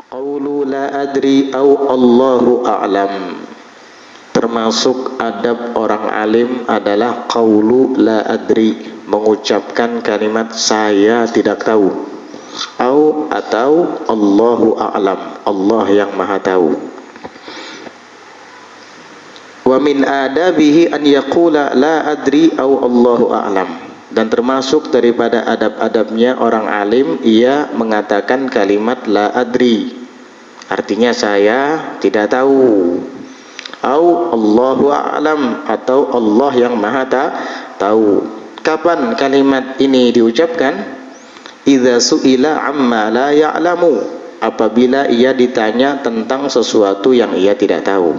Qawlu la adri au Allahu a'lam. Termasuk adab orang alim adalah qawlu la adri, mengucapkan kalimat saya tidak tahu, atau Allahu a'lam, Allah yang maha tahu. Wa min adabihi an yaqula la adri au Allahu a'lam. Dan termasuk daripada adab-adabnya orang alim, ia mengatakan kalimat la adri, artinya saya tidak tahu, au Allahu a'lam, atau Allah yang maha tahu. Kapan kalimat ini diucapkan? Idza su'ila amma la ya'lamu, apabila ia ditanya tentang sesuatu yang ia tidak tahu.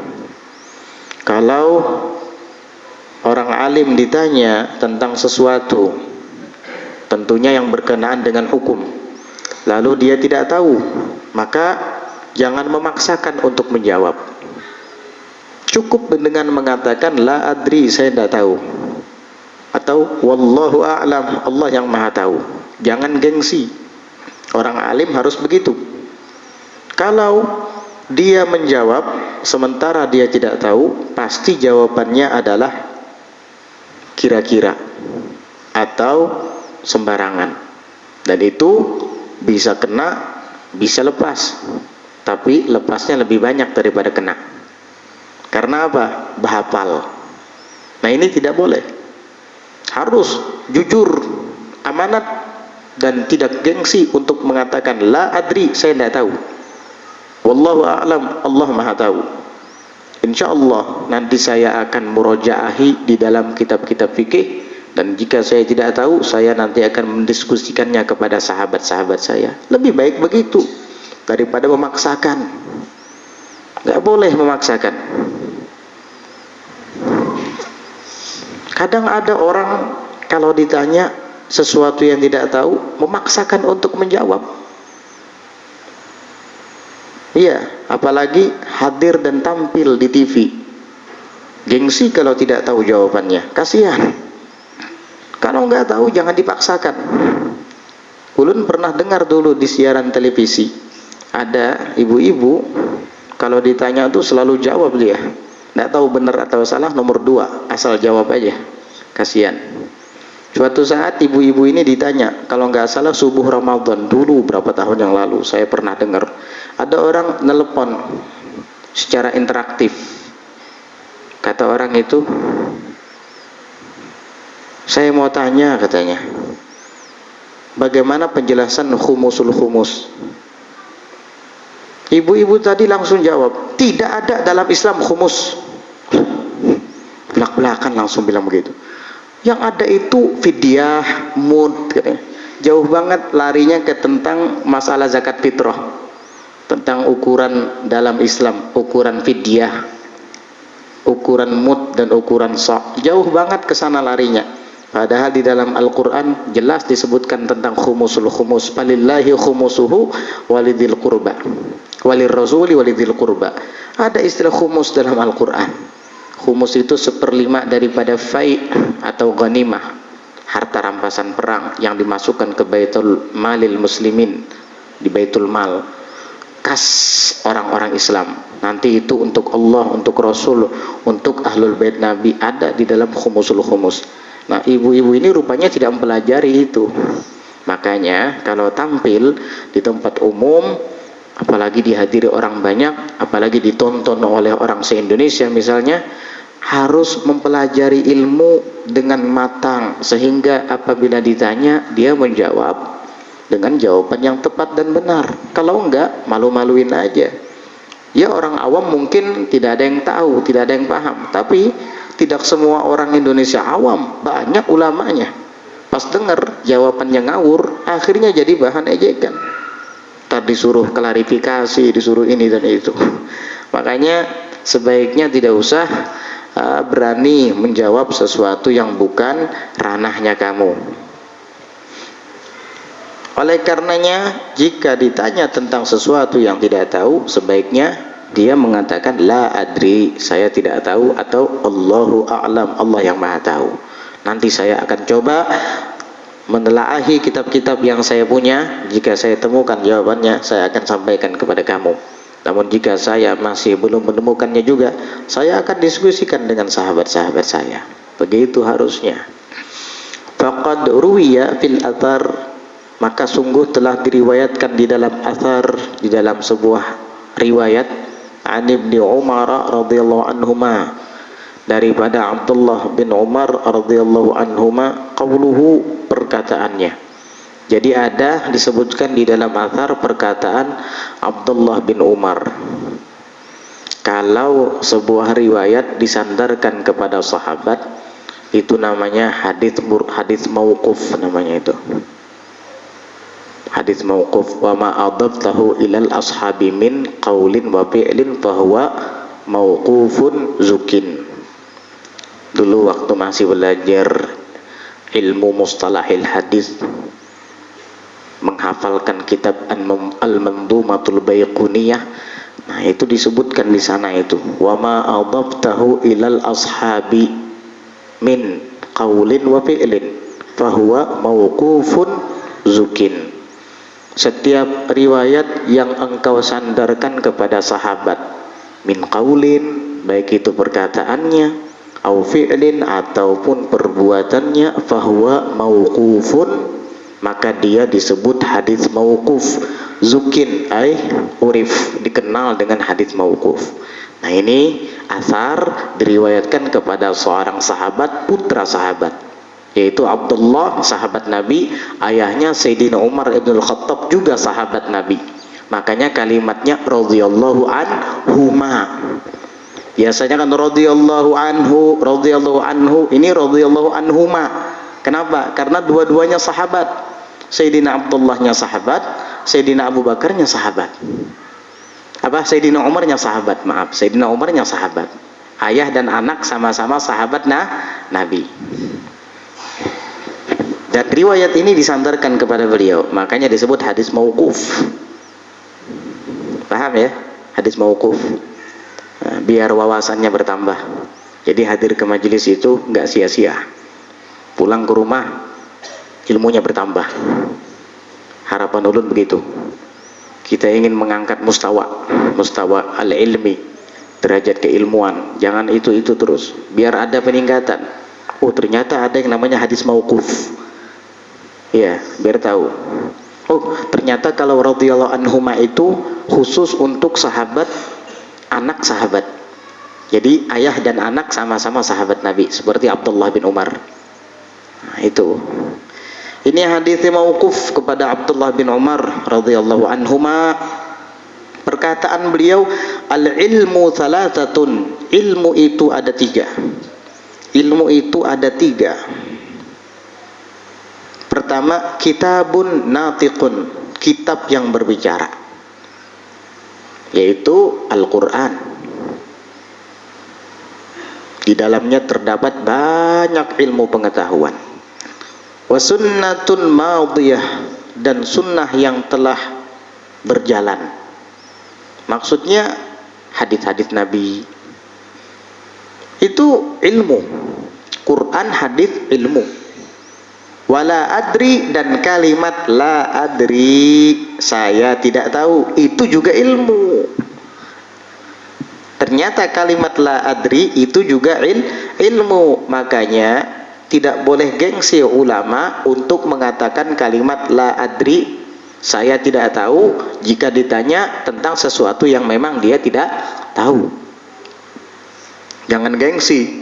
Kalau orang alim ditanya tentang sesuatu, tentunya yang berkenaan dengan hukum, lalu dia tidak tahu, maka jangan memaksakan untuk menjawab. Cukup dengan mengatakan la adri, saya tidak tahu, atau wallahu a'lam, Allah yang maha tahu. Jangan gengsi. Orang alim harus begitu. Kalau dia menjawab sementara dia tidak tahu, pasti jawabannya adalah kira-kira atau sembarangan, dan itu bisa kena, bisa lepas, tapi lepasnya lebih banyak daripada kena. Karena apa? Bahapal. Nah, ini tidak boleh. Harus jujur, amanat, dan tidak gengsi untuk mengatakan la adri, saya tidak tahu, wallahu a'lam, Allah maha tahu. InsyaAllah nanti saya akan murojaahi di dalam kitab-kitab fikih, dan jika saya tidak tahu, saya nanti akan mendiskusikannya kepada sahabat-sahabat saya. Lebih baik begitu daripada memaksakan. Gak boleh memaksakan. Kadang ada orang kalau ditanya sesuatu yang tidak tahu, memaksakan untuk menjawab. Iya, apalagi hadir dan tampil di TV. Gengsi kalau tidak tahu jawabannya, kasihan. Kalau nggak tahu jangan dipaksakan. Ulun pernah dengar dulu di siaran televisi, ada ibu-ibu kalau ditanya tuh selalu jawab dia. Nggak tahu benar atau salah, nomor 2, asal jawab aja. Kasihan. Suatu saat ibu-ibu ini ditanya, kalau nggak salah subuh Ramadan dulu berapa tahun yang lalu, saya pernah dengar ada orang nelpon secara interaktif. Kata orang itu, saya mau tanya, katanya, bagaimana penjelasan khumusul khumus? Ibu-ibu tadi langsung jawab, tidak ada dalam Islam khumus. Belak-belakan langsung bilang begitu. Yang ada itu fidyah, mud, katanya. Jauh banget larinya ke tentang masalah zakat fitrah, tentang ukuran dalam Islam, ukuran fidyah, ukuran mud, dan ukuran sa'. Jauh banget ke sana larinya. Padahal di dalam Al-Quran jelas disebutkan tentang khumusul khumus. Falillahi khumusuhu walidil qurba, walir rasuli walidil qurba. Ada istilah khumus dalam Al-Quran. Khumus itu 1/5 daripada fai' atau ghanimah, harta rampasan perang yang dimasukkan ke baitul malil muslimin, di baitul mal, kas orang-orang Islam. Nanti itu untuk Allah, untuk Rasul, untuk ahlul bait Nabi, ada di dalam khumusul khumus. Nah, ibu-ibu ini rupanya tidak mempelajari itu. Makanya kalau tampil di tempat umum, apalagi dihadiri orang banyak, apalagi ditonton oleh orang se-Indonesia misalnya, harus mempelajari ilmu dengan matang, sehingga apabila ditanya dia menjawab dengan jawaban yang tepat dan benar. Kalau enggak, malu-maluin aja. Ya, orang awam mungkin tidak ada yang tahu, tidak ada yang paham, tapi tidak semua orang Indonesia awam, banyak ulamanya. Pas dengar jawabannya ngawur, akhirnya jadi bahan ejekan. Ntar disuruh klarifikasi, disuruh ini dan itu. Makanya sebaiknya tidak usah berani menjawab sesuatu yang bukan ranahnya kamu. Oleh karenanya, jika ditanya tentang sesuatu yang tidak tahu, sebaiknya dia mengatakan la adri, saya tidak tahu, atau Allahu a'lam, Allah yang maha tahu. Nanti saya akan coba menelaahi kitab-kitab yang saya punya. Jika saya temukan jawabannya, saya akan sampaikan kepada kamu. Namun jika saya masih belum menemukannya juga, saya akan diskusikan dengan sahabat-sahabat saya. Begitu harusnya. Faqad ruwiya fil athar, maka sungguh telah diriwayatkan di dalam athar, di dalam sebuah riwayat, an Ibnu Umar radhiyallahu anhuma, daripada Abdullah bin Umar radhiyallahu anhuma, qauluhu, perkataannya. Jadi ada disebutkan di dalam athar perkataan Abdullah bin Umar. Kalau sebuah riwayat disandarkan kepada sahabat, itu namanya hadits mauquf, namanya itu hadits mauquf. Wa ma adabtahu ilal ashabi min qaulin wa fi'lin fahuwa mauqufun zukin. Dulu waktu masih belajar ilmu mustalahil hadis, menghafalkan kitab Al-Mandumatul Baiquniyah, nah itu disebutkan di sana itu, wa ma adabtahu ilal ashabi min qaulin wa fi'lin fahuwa mauqufun zukin. Setiap riwayat yang engkau sandarkan kepada sahabat, min qaulin, baik itu perkataannya, au fi'lin, ataupun perbuatannya, fahuwa mauqufun, maka dia disebut hadis mauquf. Zukin ay urif, dikenal dengan hadis mauquf. Nah ini asar diriwayatkan kepada seorang sahabat, putra sahabat, yaitu Abdullah, sahabat Nabi. Ayahnya Sayyidina Umar ibn Khattab, juga sahabat Nabi. Makanya kalimatnya radhiyallahu anhuma. Biasanya kan radhiyallahu anhu, ini radhiyallahu anhuma. Kenapa? Karena dua-duanya sahabat. Sayyidina Abdullahnya sahabat, Sayyidina Abu Bakarnya sahabat. Sayyidina Umarnya sahabat, maaf, Sayyidina Umarnya sahabat. Ayah dan anak sama-sama sahabat Nabi. Dan riwayat ini disandarkan kepada beliau, makanya disebut hadis mauquf. Paham ya? Hadis mauquf. Nah, biar wawasannya bertambah. Jadi hadir ke majelis itu nggak sia-sia. Pulang ke rumah ilmunya bertambah. Harapan ulun begitu. Kita ingin mengangkat mustawa al-ilmi, derajat keilmuan. Jangan itu terus, biar ada peningkatan. Oh ternyata ada yang namanya hadis mauquf. Ya, biar tahu. Oh ternyata kalau radhiyallahu anhuma itu khusus untuk sahabat, anak sahabat. Jadi ayah dan anak sama-sama sahabat Nabi, seperti Abdullah bin Umar. Nah, itu. Ini hadis mauquf kepada Abdullah bin Umar radhiyallahu anhuma. Perkataan beliau, al-ilmu thalathatun, ilmu itu ada tiga. Ilmu itu ada tiga. Pertama, kitabun natiqun, kitab yang berbicara, yaitu Al-Quran. Di dalamnya terdapat banyak ilmu pengetahuan. Wa sunnatun madiyah, dan sunnah yang telah berjalan. Maksudnya hadis-hadis Nabi itu ilmu. Quran, hadis, ilmu. Wala adri, dan kalimat la adri, saya tidak tahu, itu juga ilmu. Ternyata kalimat la adri itu juga ilmu. Makanya tidak boleh gengsi ulama untuk mengatakan kalimat la adri, saya tidak tahu, jika ditanya tentang sesuatu yang memang dia tidak tahu. Jangan gengsi.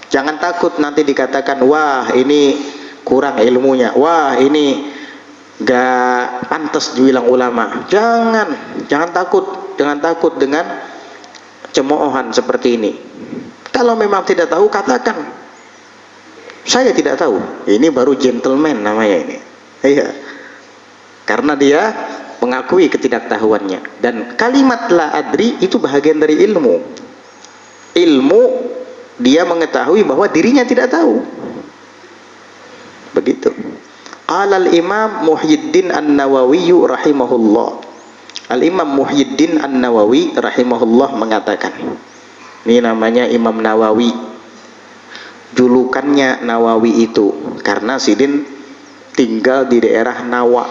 Jangan takut nanti dikatakan, wah ini kurang ilmunya, wah ini gak pantas dibilang ulama. Jangan takut dengan cemoohan seperti ini. Kalau memang tidak tahu, katakan saya tidak tahu. Ini baru gentleman namanya ini. Iya. Karena dia mengakui ketidaktahuannya. Dan kalimat la adri itu bahagian dari ilmu. Ilmu, dia mengetahui bahwa dirinya tidak tahu. Begitu. Qala al-Imam Muhyiddin An-Nawawi rahimahullah. Al-Imam Muhyiddin An-Nawawi rahimahullah mengatakan. Ini namanya Imam Nawawi. Julukannya Nawawi itu karena Sidin tinggal di daerah Nawa.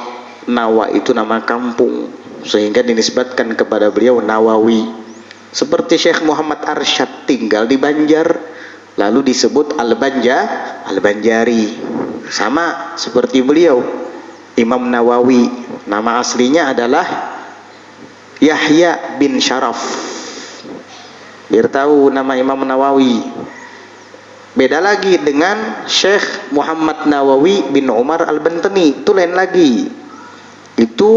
Nawa itu nama kampung, sehingga dinisbatkan kepada beliau Nawawi. Seperti Syekh Muhammad Arsyad tinggal di Banjar, lalu disebut Al-Banjari. Sama seperti beliau Imam Nawawi, nama aslinya adalah Yahya bin Syaraf. Biar tahu nama Imam Nawawi. Beda lagi dengan Syekh Muhammad Nawawi bin Umar Al-Bantani, itu lain lagi. Itu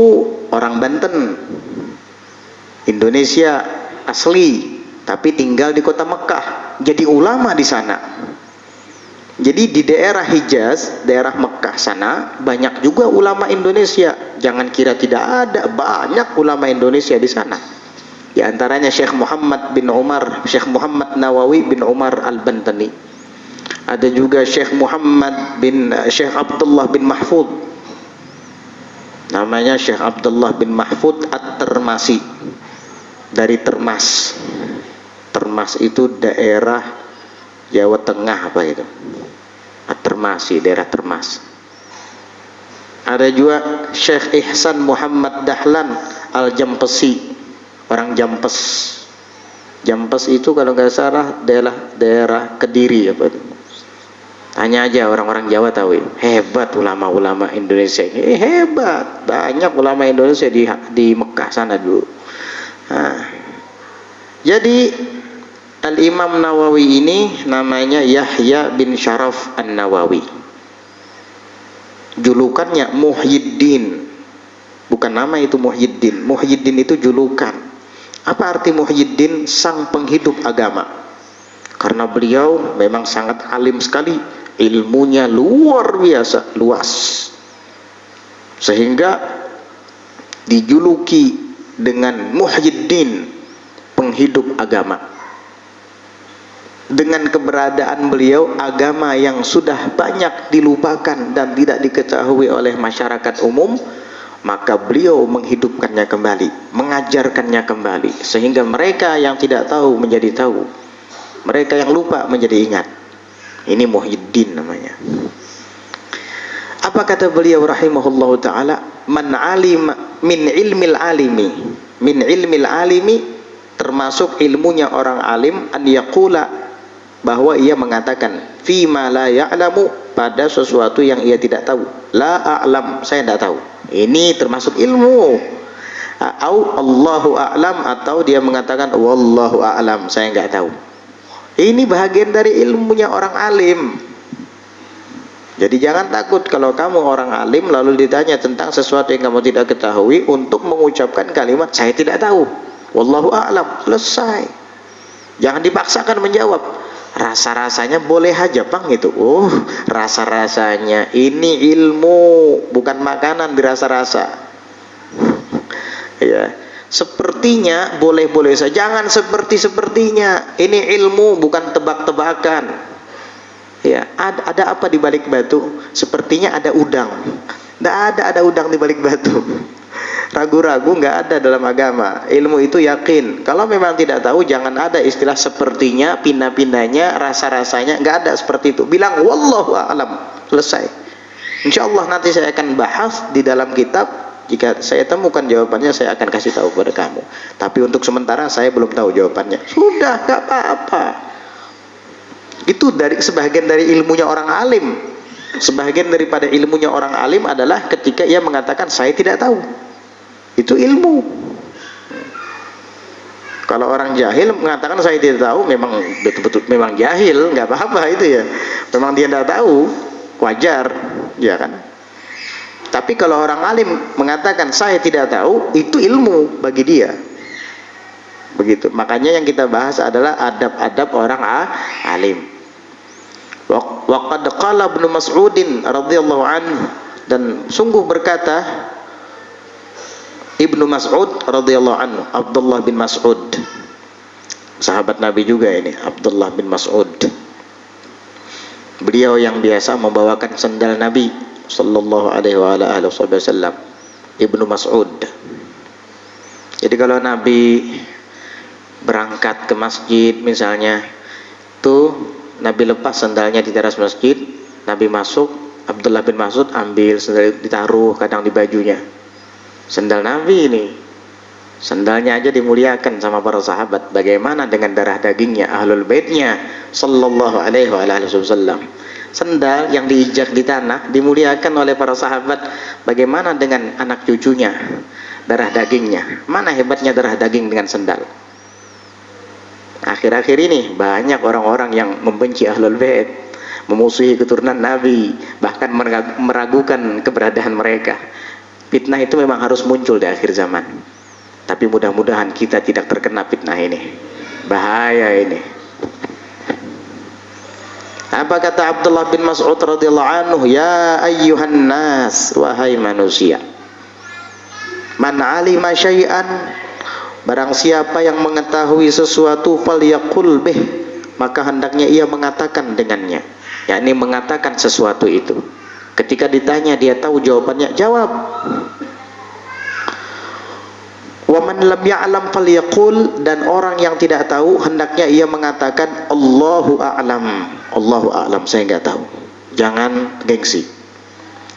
orang Banten, Indonesia asli, tapi tinggal di kota Mekah, jadi ulama di sana. Jadi di daerah Hijaz, daerah Mekah sana banyak juga ulama Indonesia. Jangan kira tidak ada, banyak ulama Indonesia di sana. Di antaranya Syekh Muhammad bin Umar, Syekh Muhammad Nawawi bin Umar Al-Bantani. Ada juga Syekh Syekh Abdullah bin Mahfud. Namanya Syekh Abdullah bin Mahfud At-Termasi, dari Termas. Termas itu daerah Jawa Tengah apa itu? At-Termasi, daerah Termas. Ada juga Syekh Ihsan Muhammad Dahlan Al-Jampesi, orang Jampes. Jampes itu kalau nggak salah daerah Kediri apa itu. Tanya aja orang-orang Jawa tahu. Hebat ulama-ulama Indonesia ini, hebat. Banyak ulama Indonesia di Mekah sana dulu. Nah, jadi Al-Imam Nawawi ini namanya Yahya bin Syaraf An-Nawawi. Julukannya Muhyiddin. Bukan nama itu Muhyiddin. Muhyiddin itu julukan. Apa arti Muhyiddin? Sang penghidup agama. Karena beliau memang sangat alim sekali, ilmunya luar biasa luas, sehingga dijuluki dengan Muhyiddin, penghidup agama. Dengan keberadaan beliau, agama yang sudah banyak dilupakan dan tidak diketahui oleh masyarakat umum, maka beliau menghidupkannya kembali, mengajarkannya kembali, sehingga mereka yang tidak tahu menjadi tahu, mereka yang lupa menjadi ingat. Ini Muhyiddin namanya. Apa kata beliau rahimahullahu ta'ala? Man alima min ilmil alimi. Min ilmil alimi, termasuk ilmunya orang alim, an yaqula, bahwa ia mengatakan fima la ya'lamu, pada sesuatu yang ia tidak tahu. La a'lam, saya tidak tahu. Ini termasuk ilmu. Au Allahu a'lam, atau dia mengatakan wallahu a'lam, saya enggak tahu. Ini bahagian dari ilmunya orang alim. Jadi jangan takut kalau kamu orang alim lalu ditanya tentang sesuatu yang kamu tidak ketahui, untuk mengucapkan kalimat saya tidak tahu, wallahu a'lam, selesai. Jangan dipaksakan menjawab. Rasa-rasanya boleh aja bang itu. Oh, rasa-rasanya ini ilmu, bukan makanan dirasa-rasa. Ya, sepertinya boleh-boleh saja. Jangan sepertinya. Ini ilmu, bukan tebak-tebakan. Ya, ada apa di balik batu? Sepertinya ada udang. Tidak ada udang di balik batu. Ragu-ragu nggak ada dalam agama. Ilmu itu yakin. Kalau memang tidak tahu, jangan ada istilah sepertinya, pindah-pindahnya, rasa-rasanya, nggak ada seperti itu. Bilang wallahu a'lam, selesai. Insya Allah nanti saya akan bahas di dalam kitab. Jika saya temukan jawabannya, saya akan kasih tahu kepada kamu. Tapi untuk sementara saya belum tahu jawabannya. Sudah, nggak apa-apa. Itu sebagian dari ilmunya orang alim. Sebagian daripada ilmunya orang alim adalah ketika ia mengatakan saya tidak tahu. Itu ilmu. Kalau orang jahil mengatakan saya tidak tahu, memang betul-betul memang jahil, nggak apa-apa itu ya. Memang dia tidak tahu, wajar, ya kan? Tapi kalau orang alim mengatakan saya tidak tahu, itu ilmu bagi dia. Begitu. Makanya yang kita bahas adalah adab-adab orang alim. Wa qad qala Ibnu Mas'udin radhiyallahu anhu, dan sungguh berkata Ibnu Mas'ud radhiyallahu anhu, Abdullah bin Mas'ud, sahabat Nabi juga ini, Abdullah bin Mas'ud. Beliau yang biasa membawakan sendal Nabi sallallahu alaihi wasallam, Ibnu Mas'ud. Jadi kalau Nabi berangkat ke masjid misalnya, tuh Nabi lepas sendalnya di teras masjid, Nabi masuk, Abdullah bin Mas'ud ambil sendal itu, ditaruh kadang di bajunya. Sendal Nabi ini, sendalnya aja dimuliakan sama para sahabat. Bagaimana dengan darah dagingnya, ahlul baitnya sallallahu alaihi wasallam. Sendal yang diinjak di tanah dimuliakan oleh para sahabat. Bagaimana dengan anak cucunya, darah dagingnya? Mana hebatnya darah daging dengan sendal? Akhir-akhir ini banyak orang-orang yang membenci ahlul bait, memusuhi keturunan Nabi, bahkan meragukan keberadaan mereka. Fitnah itu memang harus muncul di akhir zaman. Tapi mudah-mudahan kita tidak terkena fitnah ini. Bahaya ini. Apa kata Abdullah bin Mas'ud radhiyallahu anhu? Ya ayyuhan nas, wahai manusia. Man alima syai'an, barang siapa yang mengetahui sesuatu, falyaqul bih, maka hendaknya ia mengatakan dengannya, yakni mengatakan sesuatu itu. Ketika ditanya dia tahu jawabannya, jawab. Wa man lam ya'lam falyaqul, dan orang yang tidak tahu hendaknya ia mengatakan Allahu a'lam. Allahu a'lam, saya enggak tahu. Jangan gengsi.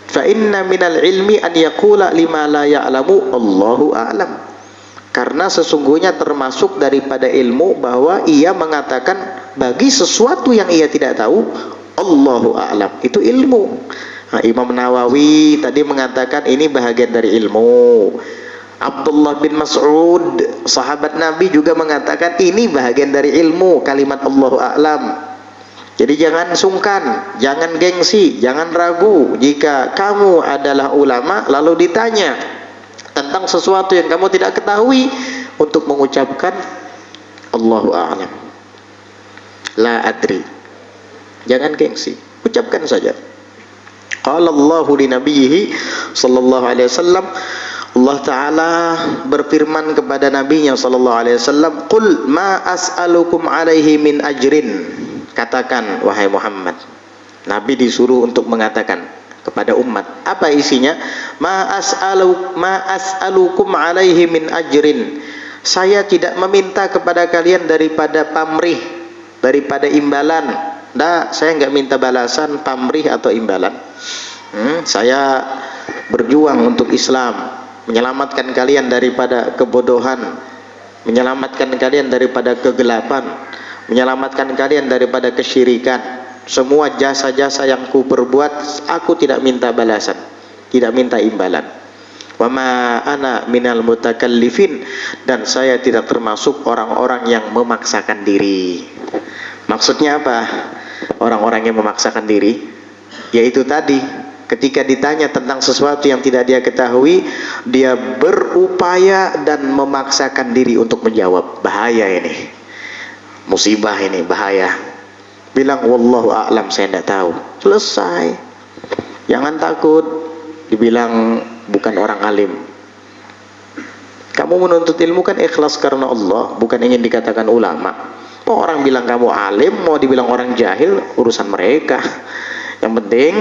Fa inna minal ilmi an yaqula lima la ya'lamu Allahu a'lam. Karena sesungguhnya termasuk daripada ilmu bahwa ia mengatakan bagi sesuatu yang ia tidak tahu Allahu a'lam. Itu ilmu. Nah, Imam Nawawi tadi mengatakan ini bahagian dari ilmu. Abdullah bin Mas'ud, sahabat Nabi, juga mengatakan ini bahagian dari ilmu, kalimat Allahu a'lam. Jadi jangan sungkan, jangan gengsi, jangan ragu. Jika kamu adalah ulama lalu ditanya tentang sesuatu yang kamu tidak ketahui, untuk mengucapkan Allahu a'lam, la adri. Jangan gengsi, ucapkan saja. Qala Allahu li nabiyhi sallallahu alaihi wasallam, Allah Ta'ala berfirman kepada nabinya sallallahu alaihi wasallam, qul ma as'alukum alaihi min ajrin. Katakan wahai Muhammad, Nabi disuruh untuk mengatakan kepada umat, apa isinya? Ma as'alukum alaihi min ajrin. Saya tidak meminta kepada kalian daripada pamrih, daripada imbalan. Nah, saya enggak minta balasan pamrih atau imbalan. Saya berjuang untuk Islam, menyelamatkan kalian daripada kebodohan, menyelamatkan kalian daripada kegelapan, menyelamatkan kalian daripada kesyirikan. Semua jasa-jasa yang ku perbuat, aku tidak minta balasan, tidak minta imbalan. Wa ma ana minal mutakallifin, dan saya tidak termasuk orang-orang yang memaksakan diri. Maksudnya apa? Orang-orang yang memaksakan diri, yaitu tadi, ketika ditanya tentang sesuatu yang tidak dia ketahui, dia berupaya dan memaksakan diri untuk menjawab. Bahaya ini, musibah ini, bahaya. Bilang wallahu a'lam, saya tidak tahu, selesai. Jangan takut dibilang bukan orang alim. Kamu menuntut ilmu kan ikhlas karena Allah, bukan ingin dikatakan ulama. Mau orang bilang kamu alim, mau dibilang orang jahil, urusan mereka. Yang penting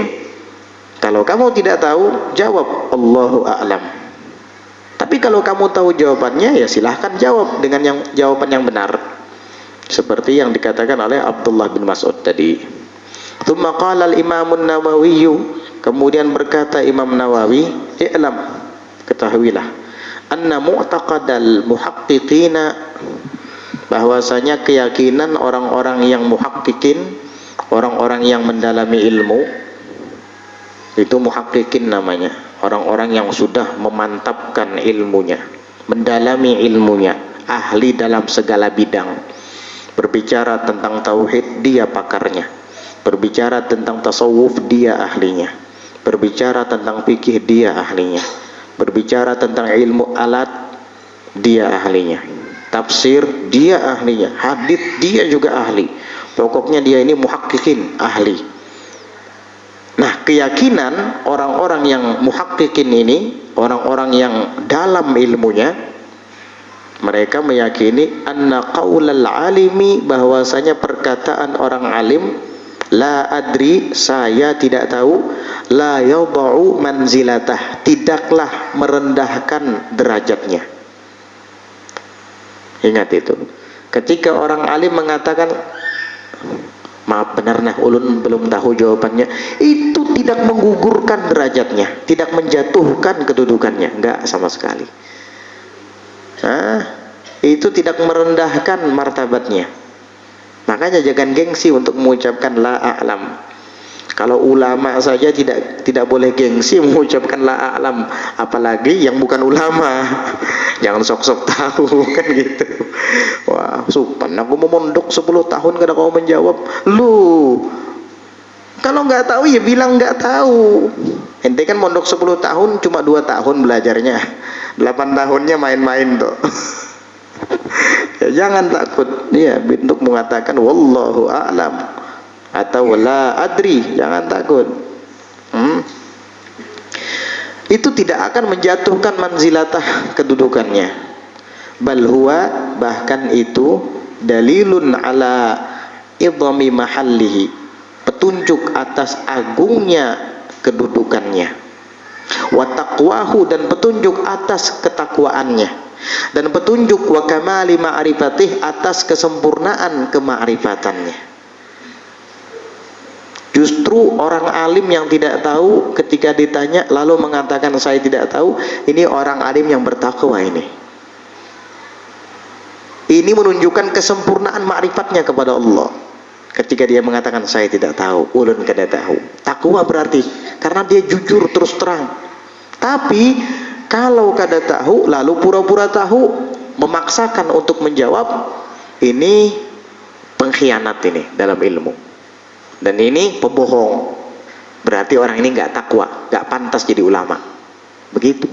kalau kamu tidak tahu, jawab Allahu a'lam. Tapi kalau kamu tahu jawabannya, ya silahkan jawab dengan jawaban yang benar, seperti yang dikatakan oleh Abdullah bin Mas'ud tadi. Tsumma qala al-Imam an-Nawawi, kemudian berkata Imam Nawawi, i'lam, ketahuilah, anna mu'taqadal muhaqqiqina, bahwasanya keyakinan orang-orang yang muhaqqiqin, orang-orang yang mendalami ilmu, itu muhaqqiqin namanya, orang-orang yang sudah memantapkan ilmunya, mendalami ilmunya, ahli dalam segala bidang. Berbicara tentang tauhid, dia pakarnya. Berbicara tentang tasawuf, dia ahlinya. Berbicara tentang fikih, dia ahlinya. Berbicara tentang ilmu alat, dia ahlinya. Tafsir, dia ahlinya. Hadits, dia juga ahli. Pokoknya dia ini muhaqqiqin, ahli. Nah, keyakinan orang-orang yang muhaqqiqin ini, orang-orang yang dalam ilmunya, mereka meyakini anna qaulal alimi, bahwasanya perkataan orang alim, la adri, saya tidak tahu, la yadau manzilatah, tidaklah merendahkan derajatnya. Ingat itu. Ketika orang alim mengatakan Maaf benar nah ulun belum tahu jawabannya. Itu tidak menggugurkan derajatnya, tidak menjatuhkan kedudukannya, enggak sama sekali. Itu tidak merendahkan martabatnya. Makanya jangan gengsi untuk mengucapkan la a'lam. Kalau ulama saja tidak boleh gengsi mengucapkan la a'lam, apalagi yang bukan ulama. Jangan sok-sok tahu kan gitu. Wah, Supan, aku mau mondok 10 tahun kada kau menjawab. Lu kalau nggak tahu ya bilang nggak tahu. Ente kan mondok 10 tahun cuma 2 tahun belajarnya. 8 tahunnya main-main tuh. Ya, jangan takut dia untuk mengatakan wallahu a'lam atau la adri, jangan takut. Itu tidak akan menjatuhkan manzilatah kedudukannya. Bal huwa, bahkan itu dalilun ala idhami mahallihi, petunjuk atas agungnya kedudukannya. Wa taqwahu, dan petunjuk atas ketakwaannya, dan petunjuk wa kamali ma'rifatih, atas kesempurnaan kema'rifatannya. Justru orang alim yang tidak tahu ketika ditanya lalu mengatakan saya tidak tahu, ini orang alim yang bertakwa ini. Ini menunjukkan kesempurnaan ma'rifatnya kepada Allah. Ketika dia mengatakan saya tidak tahu, ulun kada tahu. Takwa berarti karena dia jujur terus terang. Tapi kalau kada tahu lalu pura-pura tahu, memaksakan untuk menjawab, ini pengkhianat ini dalam ilmu. Dan ini pembohong. Berarti orang ini nggak takwa, nggak pantas jadi ulama. Begitu.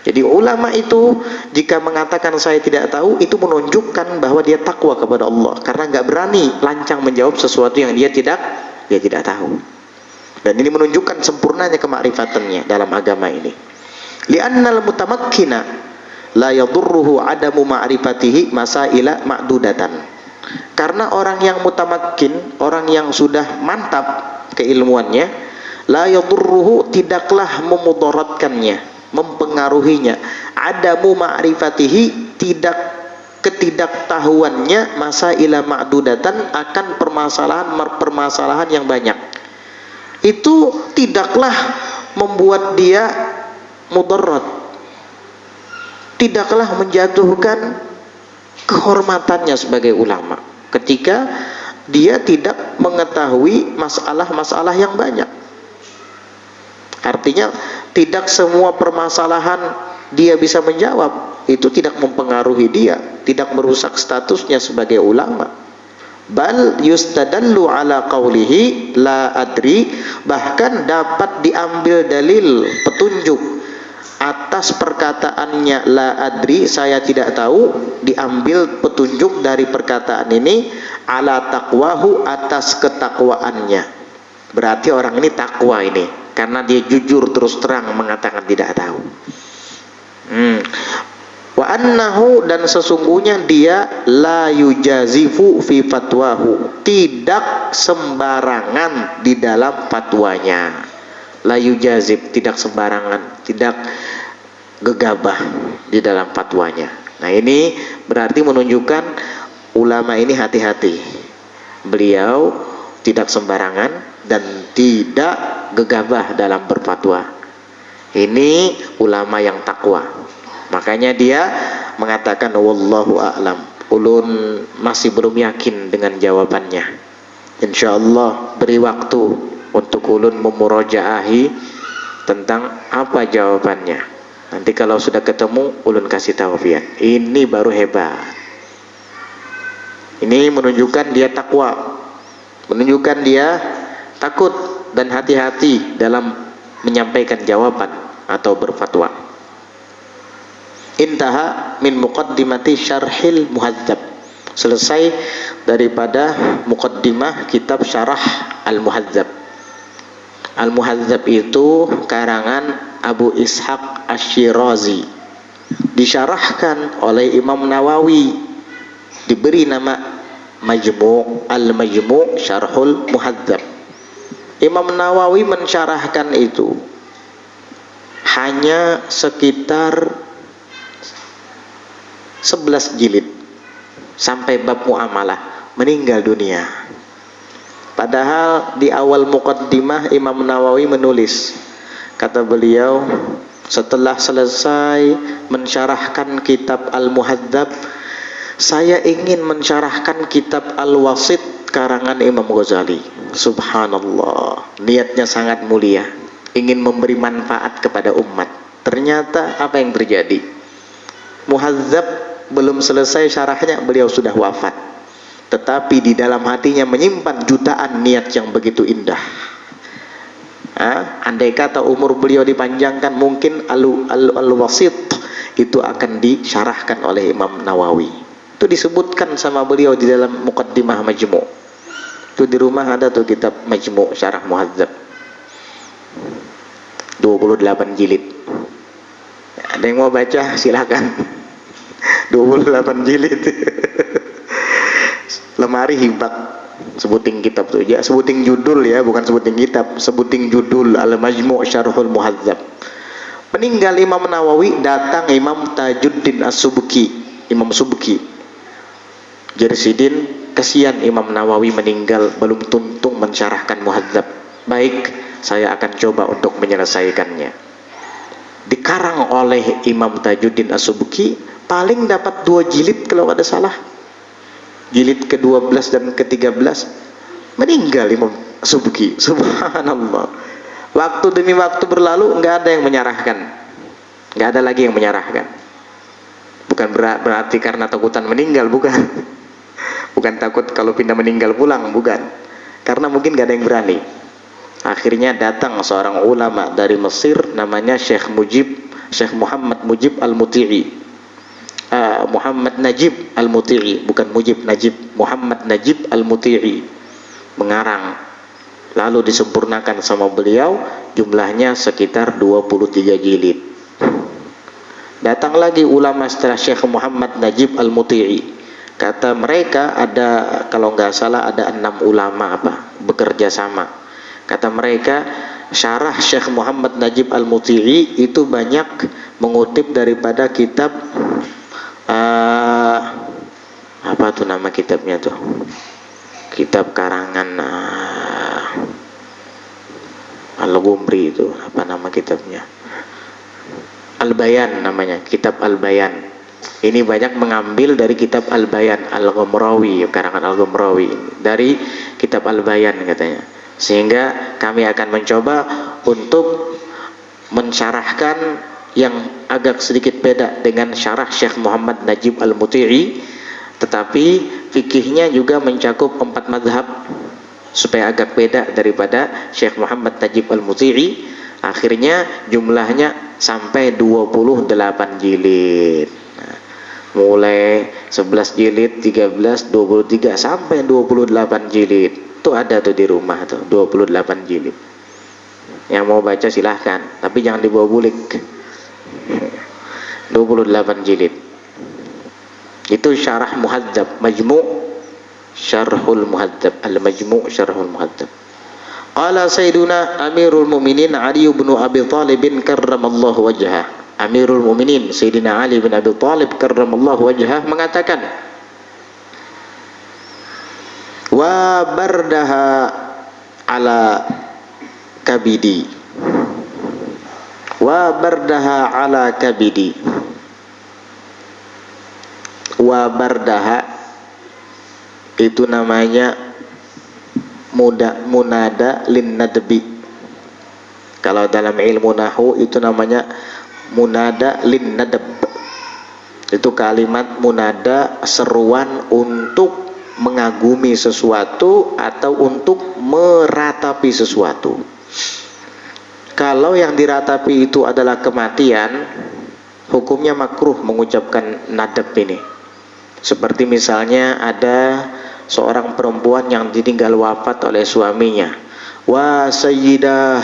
Jadi ulama itu jika mengatakan saya tidak tahu, itu menunjukkan bahwa dia takwa kepada Allah, karena nggak berani lancang menjawab sesuatu yang dia tidak tahu. Dan ini menunjukkan sempurnanya kemakrifatannya dalam agama ini. Li'annal mutamakkina la yadurruhu adamu ma'rifatihi masaila ma'dudatan. Karena orang yang mutamakkin, orang yang sudah mantap keilmuannya, la yadurruhu, tidaklah memudaratkannya, mempengaruhinya, adamu ma'rifatihi, ketidaktahuannya, masaila ma'dudatan, akan permasalahan yang banyak. Itu tidaklah membuat dia mudarat, tidaklah menjatuhkan kehormatannya sebagai ulama ketika dia tidak mengetahui masalah-masalah yang banyak. Artinya tidak semua permasalahan dia bisa menjawab. Itu tidak mempengaruhi dia, tidak merusak statusnya sebagai ulama. Bal yustadallu ala qawlihi la adri, bahkan dapat diambil dalil, petunjuk atas perkataannya la adri, saya tidak tahu, diambil petunjuk dari perkataan ini ala taqwahu, atas ketakwaannya. Berarti orang ini takwa ini karena dia jujur terus terang mengatakan tidak tahu. Wa annahu, dan sesungguhnya dia la yujazifu fi fatwahu, tidak sembarangan di dalam fatwanya. La yujazib, tidak sembarangan, tidak gegabah di dalam fatwanya. Nah ini berarti menunjukkan ulama ini hati-hati. Beliau tidak sembarangan dan tidak gegabah dalam berfatwa. Ini ulama yang takwa. Makanya dia mengatakan wallahu a'lam. Ulun masih belum yakin dengan jawabannya. Insyaallah beri waktu untuk ulun memurojaahi tentang apa jawabannya. Nanti kalau sudah ketemu ulun kasih tahu dia. Ini baru hebat. Ini menunjukkan dia takwa, menunjukkan dia takut dan hati-hati dalam menyampaikan jawaban atau berfatwa. Intaha min muqaddimati syarhil muhadzab. Selesai daripada muqaddimah kitab syarah al-muhadzab. Al-Muhadzab itu karangan Abu Ishaq Asy-Syirazi, disyarahkan oleh Imam Nawawi, diberi nama Majmu' Al-Majmu' Syarhul Muhadzab. Imam Nawawi mensyarahkan itu hanya sekitar 11 jilid sampai bab muamalah, meninggal dunia. Padahal di awal muqaddimah Imam Nawawi menulis, kata beliau, setelah selesai mensyarahkan kitab Al-Muhadzab, saya ingin mensyarahkan kitab Al-Wasit karangan Imam Ghazali. Subhanallah, niatnya sangat mulia, ingin memberi manfaat kepada umat. Ternyata apa yang terjadi? Muhadzab belum selesai syarahnya, beliau sudah wafat. Tetapi di dalam hatinya menyimpan jutaan niat yang begitu indah. Andai kata umur beliau dipanjangkan, mungkin Al-Wasit itu akan disyarahkan oleh Imam Nawawi. Itu disebutkan sama beliau di dalam Muqaddimah Majmu'. Itu di rumah ada tuh kitab Majmu' Syarah Muhadzab, 28 jilid. Ada yang mau baca silakan. 28 jilid. Lemari hibak, sebuting kitab tuh ya, sebuting judul ya, bukan sebuting kitab, sebuting judul Al-Majmu' Syarhul Muhadzab. Peninggal Imam Nawawi, datang Imam Tajuddin As-Subki, Imam Subki. Jersidin, kesian Imam Nawawi meninggal belum tuntung mensyarahkan Muhadzab. Baik, saya akan coba untuk menyelesaikannya. Dikarang oleh Imam Tajuddin As-Subki, paling dapat 2 jilid kalau ada salah. Jilid ke-12 dan ke-13, meninggal Imam Subki. Subhanallah. Waktu demi waktu berlalu, nggak ada yang menyarahkan, nggak ada lagi yang menyarahkan. Bukan berarti karena takutan meninggal, bukan. Bukan takut kalau pindah meninggal pulang, bukan. Karena mungkin nggak ada yang berani. Akhirnya datang seorang ulama dari Mesir, namanya Syekh Muhammad Mujib Al-Muti'i. Muhammad Najib Al-Muti'i, bukan Mujib, Najib. Muhammad Najib Al-Muti'i mengarang, lalu disempurnakan sama beliau, jumlahnya sekitar 23 jilid. Datang lagi ulama setelah Syekh Muhammad Najib Al-Muti'i. Kata mereka ada, kalau nggak salah ada 6 ulama bekerja sama. Kata mereka, syarah Syekh Muhammad Najib Al-Muti'i itu banyak mengutip daripada kitab apa tuh nama kitabnya tuh, kitab karangan Al-Ghumri, itu apa nama kitabnya, Al-Bayan namanya, kitab Al-Bayan. Ini banyak mengambil dari kitab Al-Bayan Al-Ghumrawi, karangan Al-Ghumrawi, dari kitab Al-Bayan katanya. Sehingga kami akan mencoba untuk mensyarahkan yang agak sedikit beda dengan syarah Syekh Muhammad Najib Al-Muti'i, tetapi fikihnya juga mencakup 4 mazhab supaya agak beda daripada Syekh Muhammad Najib Al-Muti'i. Akhirnya jumlahnya sampai 28 jilid. Nah, mulai 11 jilid, 13, 23 sampai 28 jilid. Itu ada tuh di rumah tuh, 28 jilid. Yang mau baca silahkan, tapi jangan dibawa bulik. 28 jilid. Itu syarah Muhadzab, Majmu' Syarhul Muhadzab, Al-Majmu' Syarhul Muhadzab. Qala Sayyiduna Amirul Mu'minin Ali bin Abi Thalib karramallahu wajhah. Amirul Mu'minin Sayyidina Ali bin Abi Thalib karramallahu wajhah mengatakan, wa bardaha ala kabidi, wa bardaha ala kabidi. Wa bardaha itu namanya munada lin nadbi. Kalau dalam ilmu nahwu itu namanya munada lin nadb. Itu kalimat munada, seruan untuk mengagumi sesuatu atau untuk meratapi sesuatu. Kalau yang diratapi itu adalah kematian, hukumnya makruh mengucapkan nadab ini. Seperti misalnya ada seorang perempuan yang ditinggal wafat oleh suaminya, wa sayyidah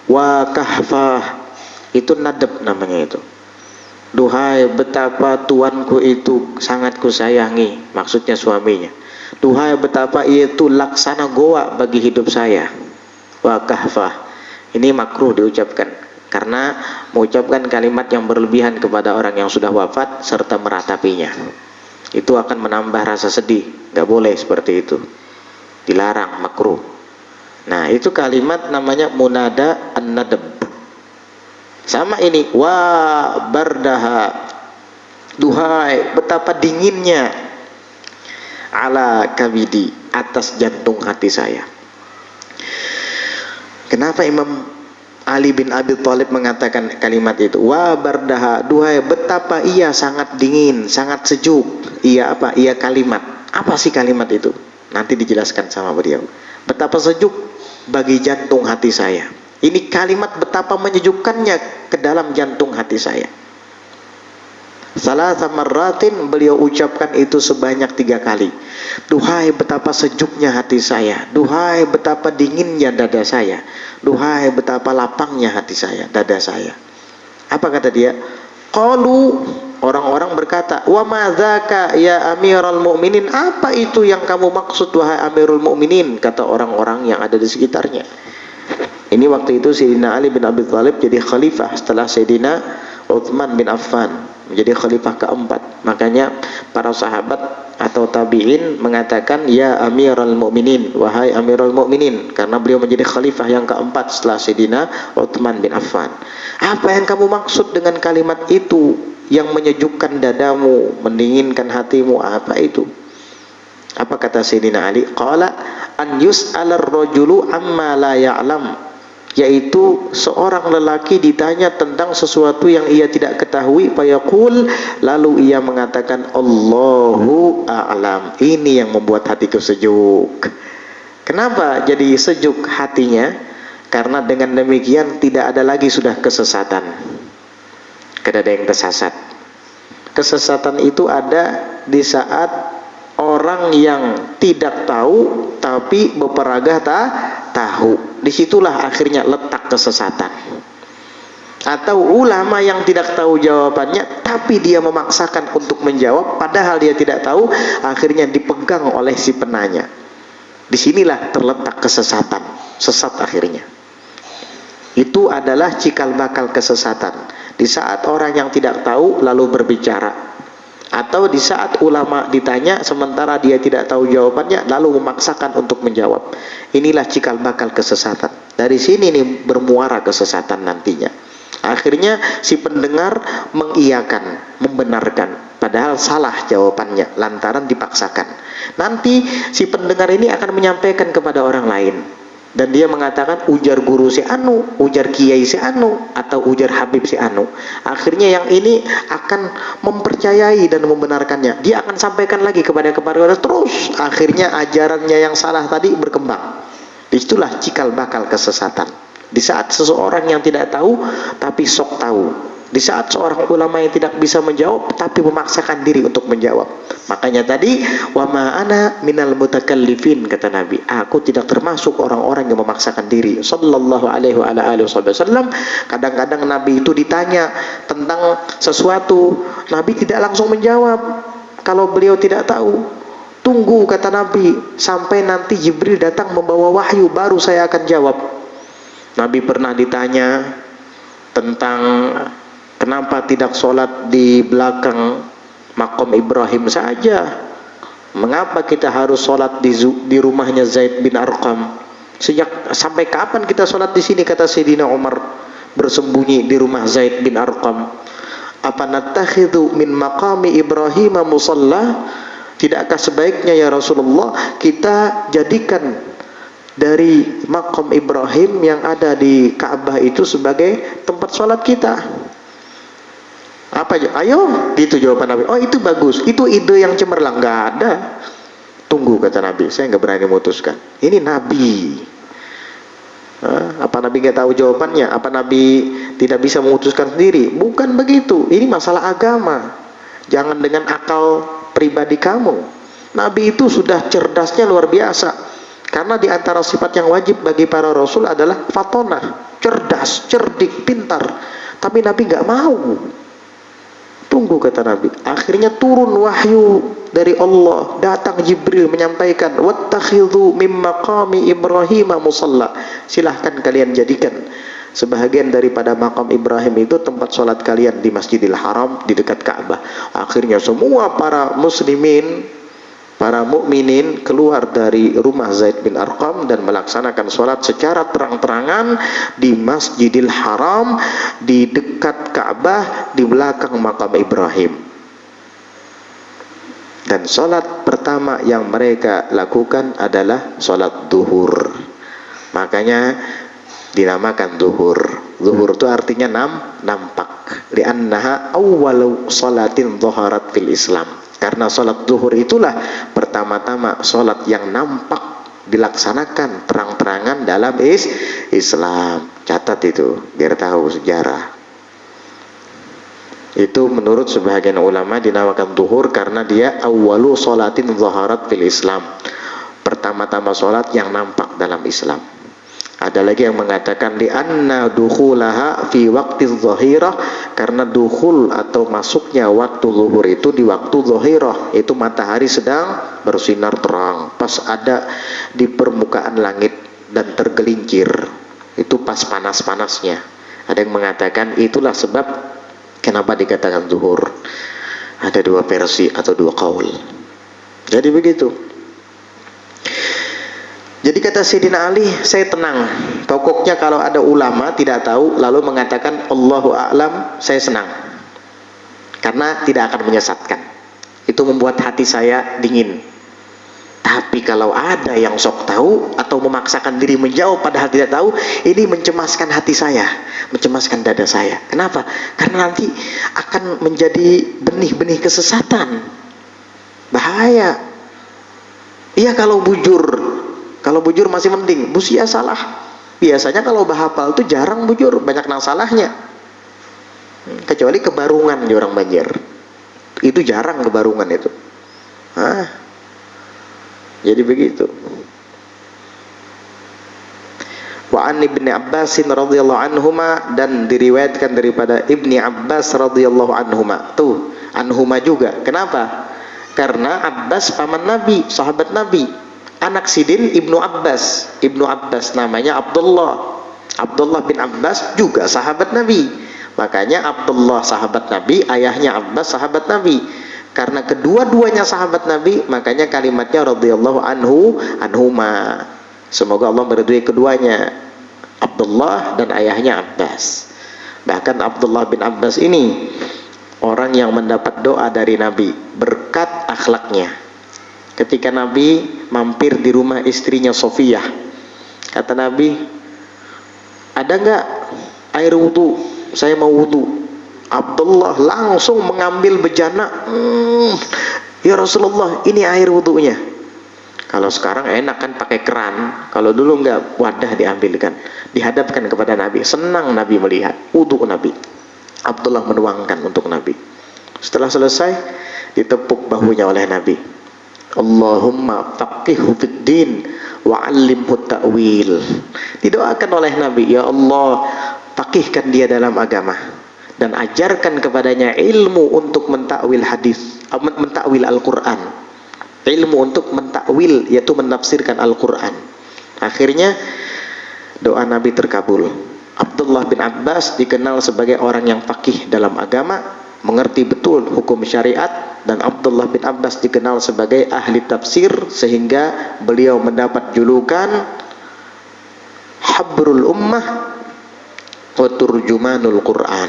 wa kahfah, itu nadab namanya itu. Duhai betapa tuanku itu sangat kusayangi, maksudnya suaminya. Duhai betapa itu laksana goa bagi hidup saya. Wa kahfah, ini makruh diucapkan karena mengucapkan kalimat yang berlebihan kepada orang yang sudah wafat serta meratapinya, itu akan menambah rasa sedih. Gak boleh seperti itu. dilarang, makruh. Nah, itu kalimat namanya munada an-nadab. Sama ini, wa bardaha, duhai betapa dinginnya, ala kabidi, atas jantung hati saya. Kenapa Imam Ali bin Abi Thalib mengatakan kalimat itu? Wa bardaha, duhai betapa ia sangat dingin, sangat sejuk. Ia apa? Ia kalimat. Apa sih kalimat itu? Nanti dijelaskan sama beliau. Betapa sejuk bagi jantung hati saya. Ini kalimat betapa menyejukkannya ke dalam jantung hati saya. Salasa marratin, beliau ucapkan itu sebanyak 3 kali. Duhai betapa sejuknya hati saya, duhai betapa dinginnya dada saya, duhai betapa lapangnya hati saya, dada saya. Apa kata dia? Qalu, orang-orang berkata, wa madzaka ya Amirul Mukminin, apa itu yang kamu maksud wahai Amirul Mukminin? Kata orang-orang yang ada di sekitarnya. Ini waktu itu Sayyidina Ali bin Abi Thalib jadi khalifah setelah Sayyidina Utsman bin Affan menjadi khalifah keempat. Makanya para sahabat atau tabi'in mengatakan ya Amirul Mukminin, wahai Amirul Mukminin, karena beliau menjadi khalifah yang keempat setelah Sayyidina Utsman bin Affan. Apa yang kamu maksud dengan kalimat itu yang menyejukkan dadamu, mendinginkan hatimu? Apa itu? Apa kata Sayyidina Ali? Qala an yus'alar rajulu amma la ya'lam, yaitu seorang lelaki ditanya tentang sesuatu yang ia tidak ketahui, fayaqul, lalu ia mengatakan Allahu a'lam. Ini yang membuat hatiku sejuk. Kenapa jadi sejuk hatinya? Karena dengan demikian tidak ada lagi sudah kesesatan. Tidak ada yang tersesat. Kesesatan itu ada di saat orang yang tidak tahu tapi beperagah tahu. Disitulah akhirnya letak kesesatan. Atau ulama yang tidak tahu jawabannya tapi dia memaksakan untuk menjawab padahal dia tidak tahu, akhirnya dipegang oleh si penanya. Disinilah terletak kesesatan, sesat akhirnya. Itu adalah cikal bakal kesesatan. Di saat orang yang tidak tahu lalu berbicara, atau di saat ulama ditanya sementara dia tidak tahu jawabannya lalu memaksakan untuk menjawab. Inilah cikal bakal kesesatan. Dari sini nih bermuara kesesatan nantinya. Akhirnya si pendengar mengiyakan, membenarkan, padahal salah jawabannya lantaran dipaksakan. Nanti si pendengar ini akan menyampaikan kepada orang lain, dan dia mengatakan ujar guru si anu, ujar kiai si anu, atau ujar habib si anu. Akhirnya yang ini akan mempercayai dan membenarkannya. Dia akan sampaikan lagi kepada terus. Akhirnya ajarannya yang salah tadi berkembang. Disitulah cikal bakal kesesatan. Di saat seseorang yang tidak tahu tapi sok tahu. Di saat seorang ulama yang tidak bisa menjawab tapi memaksakan diri untuk menjawab. Makanya tadi wa ma ana minal mutakallifin, kata Nabi, aku tidak termasuk orang-orang yang memaksakan diri. Sallallahu alaihi wa alihi wasallam. Kadang-kadang Nabi itu ditanya tentang sesuatu, Nabi tidak langsung menjawab. Kalau beliau tidak tahu, tunggu, kata Nabi, sampai nanti Jibril datang membawa wahyu baru saya akan jawab. Nabi pernah ditanya tentang kenapa tidak sholat di belakang makom Ibrahim saja? Mengapa kita harus sholat di rumahnya Zaid bin Arqam? Sampai kapan kita sholat di sini? Kata Sayyidina Umar, bersembunyi di rumah Zaid bin Arqam. Apa nattakhidhu min maqami Ibrahim musalla? Tidakkah sebaiknya ya Rasulullah kita jadikan dari makom Ibrahim yang ada di Ka'bah itu sebagai tempat sholat kita? Apa aja? Ayo, gitu jawaban Nabi. Oh, itu bagus, itu ide yang cemerlang. Nggak ada. Tunggu, kata Nabi, saya nggak berani memutuskan. Ini Nabi. Apa Nabi nggak tahu jawabannya? Apa Nabi tidak bisa memutuskan sendiri? Bukan begitu. Ini masalah agama. Jangan dengan akal pribadi kamu. Nabi itu sudah cerdasnya luar biasa. Karena di antara sifat yang wajib bagi para rasul adalah fatonah, cerdas, cerdik, pintar. Tapi Nabi nggak mau. Tunggu, kata Nabi. Akhirnya turun wahyu dari Allah, datang Jibril menyampaikan, wattakhidhu mim maqami Ibrahim musalla. Silahkan kalian jadikan sebahagian daripada makam Ibrahim itu tempat sholat kalian di Masjidil Haram di dekat Ka'bah. Akhirnya semua para muslimin para mukminin keluar dari rumah Zaid bin Arqam dan melaksanakan sholat secara terang-terangan di Masjidil Haram, di dekat Ka'bah, di belakang makam Ibrahim. Dan sholat pertama yang mereka lakukan adalah sholat duhur. Makanya dinamakan duhur. Duhur itu artinya nampak. Li'annaha awwalu sholatin dhaharat fil Islam. Karena sholat duhur itulah pertama-tama sholat yang nampak dilaksanakan terang-terangan dalam Islam. Catat itu biar tahu sejarah. Itu menurut sebagian ulama dinamakan duhur karena dia awwalu sholatin dhaharat fil Islam. Pertama-tama sholat yang nampak dalam Islam. Ada lagi yang mengatakan di anna dukhulaha fi waqti dhahirah, karena dukhul atau masuknya waktu zuhur itu di waktu dhahirah, itu matahari sedang bersinar terang, pas ada di permukaan langit dan tergelincir, itu pas panas-panasnya. Ada yang mengatakan itulah sebab kenapa dikatakan zuhur. Ada dua versi atau dua qaul. Jadi begitu. Jadi kata Sayyidina Ali, saya tenang. Pokoknya kalau ada ulama tidak tahu lalu mengatakan Allahu a'lam, saya senang. Karena tidak akan menyesatkan. Itu membuat hati saya dingin. Tapi kalau ada yang sok tahu atau memaksakan diri menjawab padahal tidak tahu, ini mencemaskan hati saya, mencemaskan dada saya. Kenapa? Karena nanti akan menjadi benih-benih kesesatan. Bahaya. Iya kalau bujur. Kalau bujur masih mending, busia salah. Biasanya kalau bahapal itu jarang bujur, banyak nang salahnya. Kecuali kebarungan di orang Banjar. Itu jarang kebarungan itu. Jadi begitu. Wa an Ibni Abbas radhiyallahu anhuma, dan diriwayatkan daripada Ibni Abbas radhiyallahu anhuma. Tuh, anhuma juga. Kenapa? Karena Abbas paman Nabi, sahabat Nabi. Anak sidin Ibnu Abbas. Ibnu Abbas namanya Abdullah. Abdullah bin Abbas juga sahabat Nabi. Makanya Abdullah sahabat Nabi, ayahnya Abbas sahabat Nabi. Karena kedua-duanya sahabat Nabi, makanya kalimatnya radhiyallahu anhuma. Semoga Allah meridhai keduanya, Abdullah dan ayahnya Abbas. Bahkan Abdullah bin Abbas ini orang yang mendapat doa dari Nabi berkat akhlaknya. Ketika Nabi mampir di rumah istrinya Sofiyah, kata Nabi, ada nggak air wudhu? Saya mau wudhu. Abdullah langsung mengambil bejana. Ya Rasulullah, ini air wudhunya. Kalau sekarang enak kan pakai keran. Kalau dulu nggak, wadah diambilkan, dihadapkan kepada Nabi. Senang Nabi melihat wudhu Nabi. Abdullah menuangkan untuk Nabi. Setelah selesai, ditepuk bahunya oleh Nabi. Allahumma faqihhu fid din wa 'allimhu ta'wil. Didoakan oleh Nabi, ya Allah, faqihkan dia dalam agama dan ajarkan kepadanya ilmu untuk mentakwil hadis, mentakwil Al-Qur'an. Ilmu untuk mentakwil, yaitu menafsirkan Al-Qur'an. Akhirnya doa Nabi terkabul. Abdullah bin Abbas dikenal sebagai orang yang faqih dalam agama, mengerti betul hukum syariat, dan Abdullah bin Abbas dikenal sebagai ahli tafsir, sehingga beliau mendapat julukan Habrul Ummah wa Turjumanul Quran.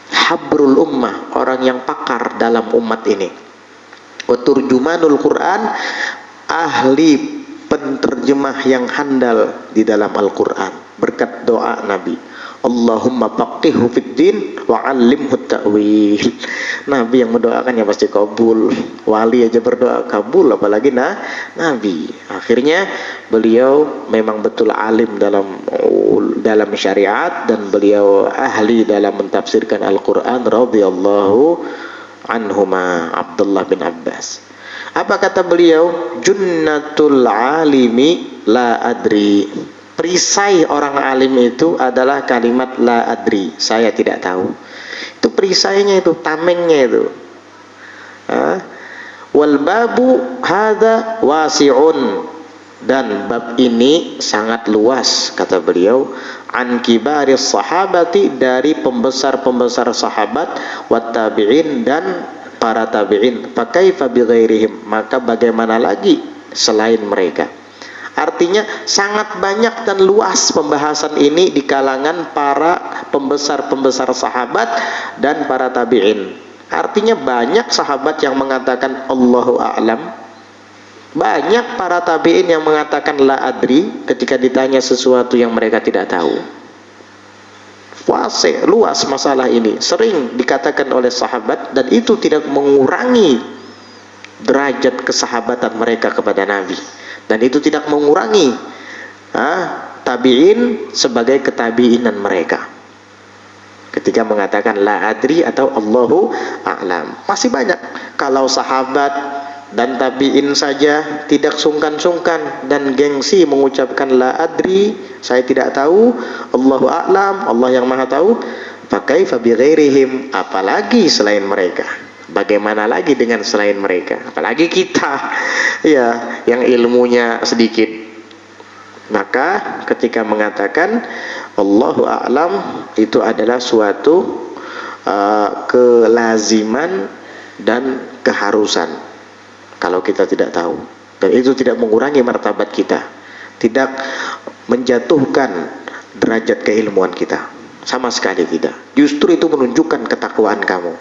Habrul Ummah, orang yang pakar dalam umat ini. Wa Turjumanul Quran, ahli penterjemah yang handal di dalam Al-Quran. Berkat doa Nabi, Allahumma faqihhu fid din wa 'allimhu ta'wil. Nabi yang mendoakan ya pasti kabul. Wali aja berdoa kabul, apalagi Nabi. Akhirnya beliau memang betul alim dalam syariat, dan beliau ahli dalam mentafsirkan Al-Quran radhiyallahu anhuma, Abdullah bin Abbas. Apa kata beliau? Junnatul alimi la adri. Perisai orang alim itu adalah kalimat la adri, saya tidak tahu. Itu perisainya, itu tamengnya itu. Wal babu hadza wasi'un, dan bab ini sangat luas, kata beliau, an kibaris sahabati, dari pembesar-pembesar sahabat, wat tabi'in, dan para tabi'in, fakaifa bighairihim, maka bagaimana lagi selain mereka. Artinya sangat banyak dan luas pembahasan ini di kalangan para pembesar-pembesar sahabat dan para tabi'in. Artinya banyak sahabat yang mengatakan Allahu a'lam, banyak para tabi'in yang mengatakan la adri ketika ditanya sesuatu yang mereka tidak tahu. Luas masalah ini, sering dikatakan oleh sahabat, dan itu tidak mengurangi derajat kesahabatan mereka kepada Nabi, dan itu tidak mengurangi tabi'in sebagai ketabi'inan mereka ketika mengatakan la adri atau Allahu a'lam. Masih banyak. Kalau sahabat dan tabi'in saja tidak sungkan-sungkan dan gengsi mengucapkan la adri, saya tidak tahu, Allahu a'lam, Allah yang maha tahu, fakaifa bighairihim, apalagi selain mereka. Bagaimana lagi dengan selain mereka, apalagi kita ya yang ilmunya sedikit. Maka ketika mengatakan Allahu a'lam, itu adalah suatu kelaziman dan keharusan kalau kita tidak tahu, dan itu tidak mengurangi martabat kita, tidak menjatuhkan derajat keilmuan kita, sama sekali tidak. Justru itu menunjukkan ketakwaan kamu,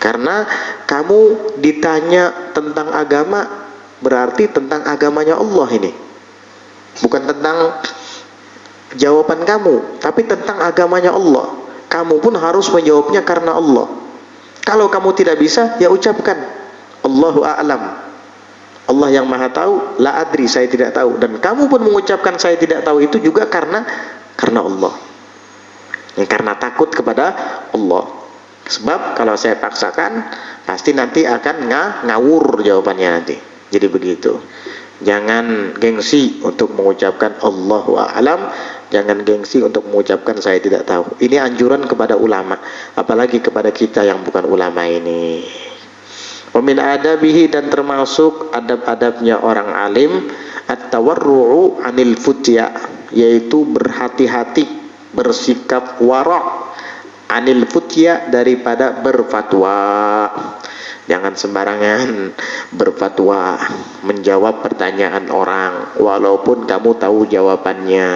karena kamu ditanya tentang agama, berarti tentang agamanya Allah ini, bukan tentang jawaban kamu, tapi tentang agamanya Allah. Kamu pun harus menjawabnya karena Allah. Kalau kamu tidak bisa, ya ucapkan Allahu a'lam, Allah yang maha tahu, la adri, saya tidak tahu. Dan kamu pun mengucapkan saya tidak tahu itu juga karena Allah, ya, karena takut kepada Allah. Sebab kalau saya paksakan, pasti nanti akan ngawur jawabannya nanti. Jadi begitu. Jangan gengsi untuk mengucapkan Allahu a'lam, jangan gengsi untuk mengucapkan saya tidak tahu. Ini anjuran kepada ulama, apalagi kepada kita yang bukan ulama ini. Wa min adabihi, dan termasuk adab-adabnya orang alim, at-tawarru'u anil futya, yaitu berhati-hati, bersikap wara', anil futya, daripada berfatwa. Jangan sembarangan berfatwa, menjawab pertanyaan orang walaupun kamu tahu jawabannya.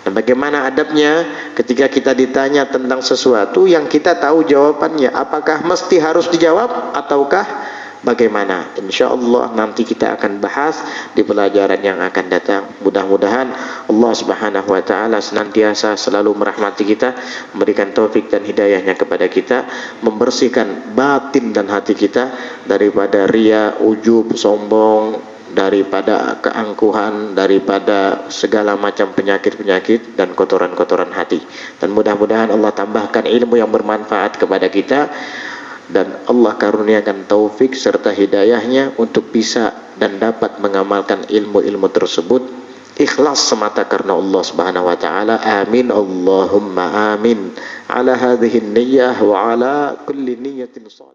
Dan bagaimana adabnya ketika kita ditanya tentang sesuatu yang kita tahu jawabannya, apakah mesti harus dijawab ataukah bagaimana? Insya Allah nanti kita akan bahas di pelajaran yang akan datang. Mudah-mudahan Allah Subhanahu wa ta'ala senantiasa selalu merahmati kita, memberikan taufik dan hidayahnya kepada kita, membersihkan batin dan hati kita daripada ria, ujub, sombong, daripada keangkuhan, daripada segala macam penyakit-penyakit dan kotoran-kotoran hati. Dan mudah-mudahan Allah tambahkan ilmu yang bermanfaat kepada kita, dan Allah karuniakan taufik serta hidayahnya untuk bisa dan dapat mengamalkan ilmu-ilmu tersebut ikhlas semata karena Allah Subhanahu wa ta'ala. Amin Allahumma amin. Ala hadhihi niyyah wa ala kulli niyyatin salih.